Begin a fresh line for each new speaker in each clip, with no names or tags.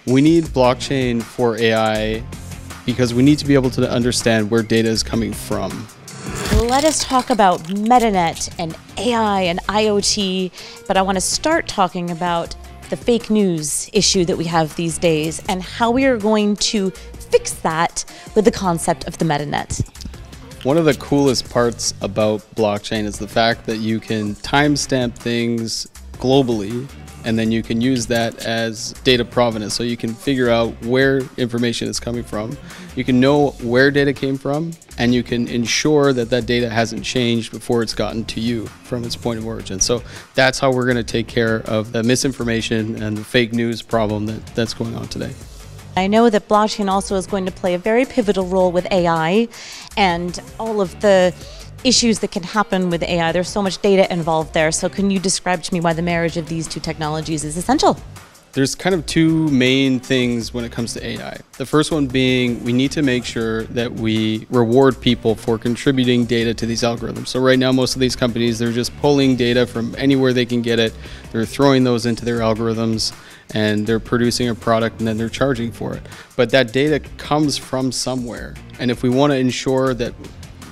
We need blockchain for AI because we need to be able to understand where data is coming from.
Let us talk about Metanet and AI and IoT, but I want to start talking about the fake news issue that we have these days and how we are going to fix that with the concept of the Metanet.
One of the coolest parts about blockchain is the fact that you can timestamp things globally, and then you can use that as data provenance. So you can figure out where information is coming from. You can know where data came from, and you can ensure that that data hasn't changed before it's gotten to you from its point of origin. So that's how we're going to take care of the misinformation and the fake news problem that's going on today.
I know that blockchain also is going to play a very pivotal role with AI and all of the issues that can happen with AI. There's so much data involved there. So can you describe to me why the marriage of these two technologies is essential?
There's kind of two main things when it comes to AI. The first one being we need to make sure that we reward people for contributing data to these algorithms. So right now, most of these companies, they're just pulling data from anywhere they can get it. They're throwing those into their algorithms and they're producing a product and then they're charging for it. But that data comes from somewhere. And if we want to ensure that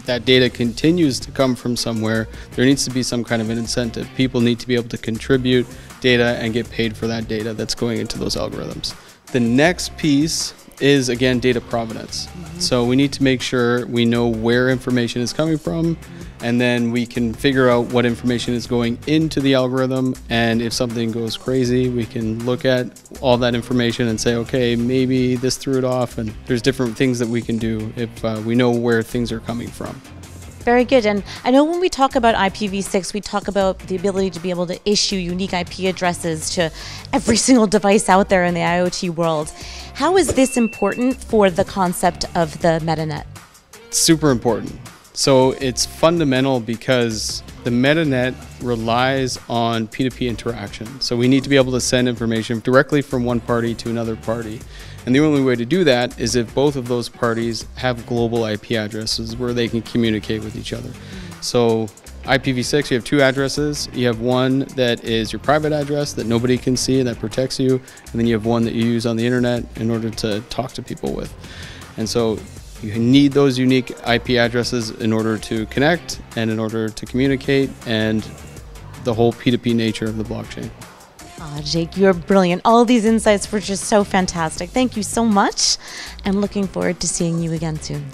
that data continues to come from somewhere, there needs to be some kind of an incentive. People need to be able to contribute data and get paid for that data that's going into those algorithms. The next piece is, again, data provenance. So we need to make sure we know where information is coming from, and then we can figure out what information is going into the algorithm, and if something goes crazy, we can look at all that information and say, okay, maybe this threw it off, and there's different things that we can do if we know where things are coming from.
Very good. And I know when we talk about IPv6, we talk about the ability to be able to issue unique IP addresses to every single device out there in the IoT world. How is this important for the concept of the Metanet?
Super important. So it's fundamental because the Metanet relies on P2P interaction. So we need to be able to send information directly from one party to another party. And the only way to do that is if both of those parties have global IP addresses where they can communicate with each other. So IPv6, you have two addresses. You have one that is your private address that nobody can see and that protects you. And then you have one that you use on the internet in order to talk to people with. And so you need those unique IP addresses in order to connect and in order to communicate, and the whole P2P nature of the blockchain.
Jake, you're brilliant. All these insights were just so fantastic. Thank you so much. I'm looking forward to seeing you again soon.